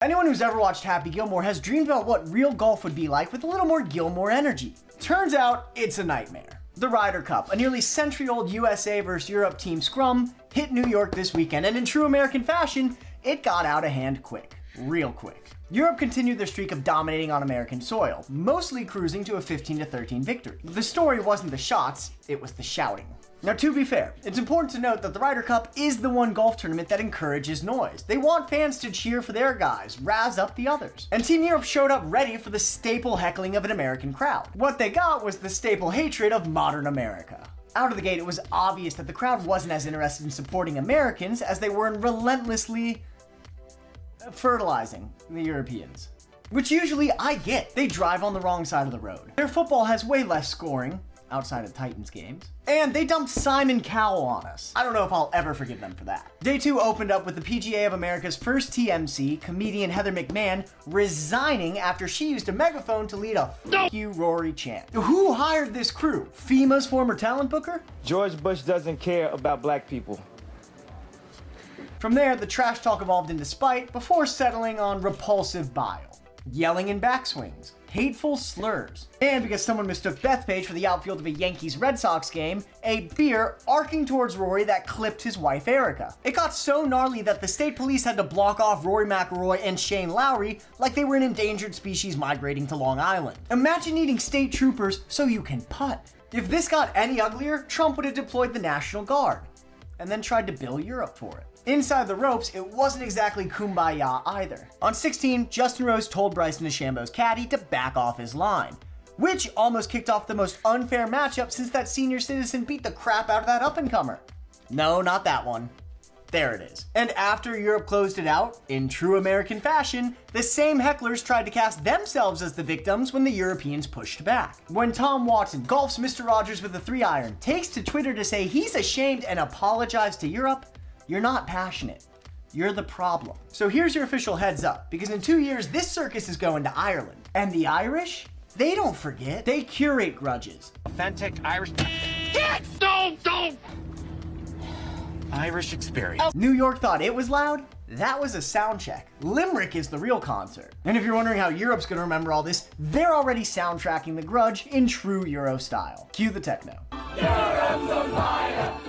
Anyone who's ever watched Happy Gilmore has dreamed about what real golf would be like with a little more Gilmore energy. Turns out, it's a nightmare. The Ryder Cup, a nearly century-old USA vs. Europe team scrum, hit New York this weekend, and in true American fashion, it got out of hand quick. Real quick. Europe continued their streak of dominating on American soil, mostly cruising to a 15-13 victory. The story wasn't the shots, it was the shouting. Now, to be fair, it's important to note that the Ryder Cup is the one golf tournament that encourages noise. They want fans to cheer for their guys, razz up the others. And Team Europe showed up ready for the staple heckling of an American crowd. What they got was the staple hatred of modern America. Out of the gate, it was obvious that the crowd wasn't as interested in supporting Americans as they were in relentlessly fertilizing the Europeans. Which usually I get. They drive on the wrong side of the road. Their football has way less scoring, outside of Titans games. And they dumped Simon Cowell on us. I don't know if I'll ever forgive them for that. Day 2 opened up with the PGA of America's first TMC, comedian Heather McMahon, resigning after she used a megaphone to lead a "F you Rory" chant. Who hired this crew? FEMA's former talent booker? George Bush doesn't care about black people. From there, the trash talk evolved into spite before settling on repulsive bile. Yelling in backswings, hateful slurs, and because someone mistook Bethpage for the outfield of a Yankees-Red Sox game, a beer arcing towards Rory that clipped his wife Erica. It got so gnarly that the state police had to block off Rory McIlroy and Shane Lowry like they were an endangered species migrating to Long Island. Imagine needing state troopers so you can putt. If this got any uglier, Trump would have deployed the National Guard, and then tried to bill Europe for it. Inside the ropes, it wasn't exactly kumbaya either. On 16, Justin Rose told Bryson DeChambeau's caddy to back off his line, which almost kicked off the most unfair matchup since that senior citizen beat the crap out of that up-and-comer. No, not that one. There it is. And after Europe closed it out, in true American fashion, the same hecklers tried to cast themselves as the victims when the Europeans pushed back. When Tom Watson, golf's Mr. Rogers with a 3-iron, takes to Twitter to say he's ashamed and apologize to Europe, you're not passionate. You're the problem. So here's your official heads up, because in 2 years, this circus is going to Ireland. And the Irish? They don't forget. They curate grudges. Authentic Irish... Yes! Don't! Irish experience. New York thought it was loud? That was a sound check. Limerick is the real concert. And if you're wondering how Europe's gonna remember all this, they're already soundtracking The Grudge in true Euro style. Cue the techno. Europe's on fire!